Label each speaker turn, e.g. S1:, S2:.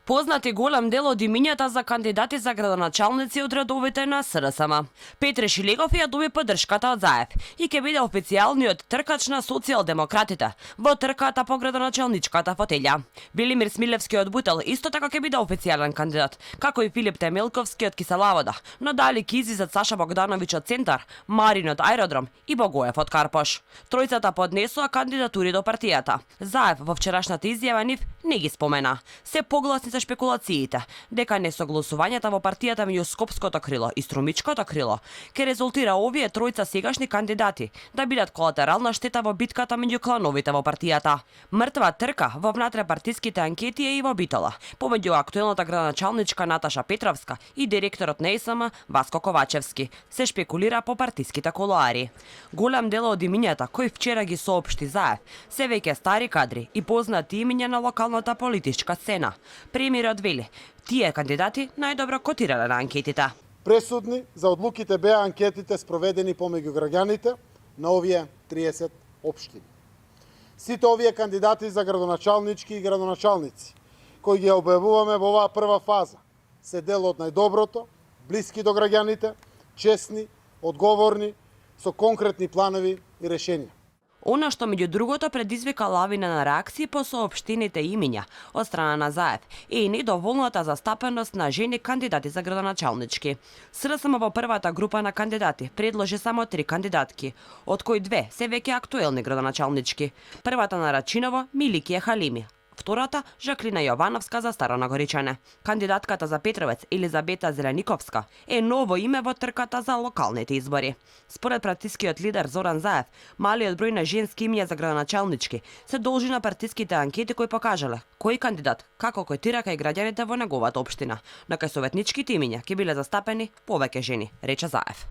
S1: Познати голем дел од имињата за кандидати за градоначалници од редовите на СРСМ. Петре Шилегов ја доби поддршката од ЗАЕФ и ќе биде официјалниот тркач на социјалдемократите во трката по градоначалничката фотелја. Велимир Смилевски од Бутел исто така ќе биде официјален кандидат, како и Филип Темелковски од Киселавода, но дали ќе излизат Саша Богдановиќ од Центар, Марин од Аеродром и Богоев од Карпош. Тројцата поднесоа кандидатури до партијата. ЗАЕФ во вчерашната изјава нив не ги спомена. Се погласни за шпекулациите дека несогласувањата во партијата меѓу Скопското крило и Струмичкото крило ќе резултира овие тројца сегашни кандидати да бидат колатерална штета во битката меѓу клановите во партијата. Мртва трка во внатре-партиските анкети е и во Битола, помеѓу актуелната градоначалничка Наташа Петровска и директорот на ЕСМ Васко Ковачевски. Се шпекулира по партиските колоари. Голем дел од имињата кои вчера ги соопшти ЗАЕФ се веќе стари кадри и познати имиња на локалната политичка сцена. Премиерот вели, тие кандидати најдобро котирале на анкетите.
S2: Пресудни за одлуките беа анкетите спроведени помеѓу граѓаните на овие 30 општини. Сите овие кандидати за градоначалнички и градоначалници, кои ги објавуваме во оваа прва фаза, се дел од најдоброто, блиски до граѓаните, честни, одговорни, со конкретни планови и решенија.
S1: Она што меѓу другото предизвика лавина на реакции по соопштените имиња од страна на ЗАЕФ е и недоволната застапеност на жени кандидати за градоначалнички. СРСМ во првата група на кандидати предложи само 3 кандидатки, од кои 2 се веќе актуелни градоначалнички. Првата на Рачиново Миликија Халими, втората Жаклина Јовановска за Старонагоричане. Кандидатката за Петровец Елизабета Зелениковска е ново име во трката за локалните избори. Според партискиот лидер Зоран Заев, малиот број на женски имиња за градоначалнички се должи на партиските анкети кои покажале кој кандидат како котира кај граѓаните во неговата општина, на кај советничките имиња ќе биле застапени повеќе жени, рече Заев.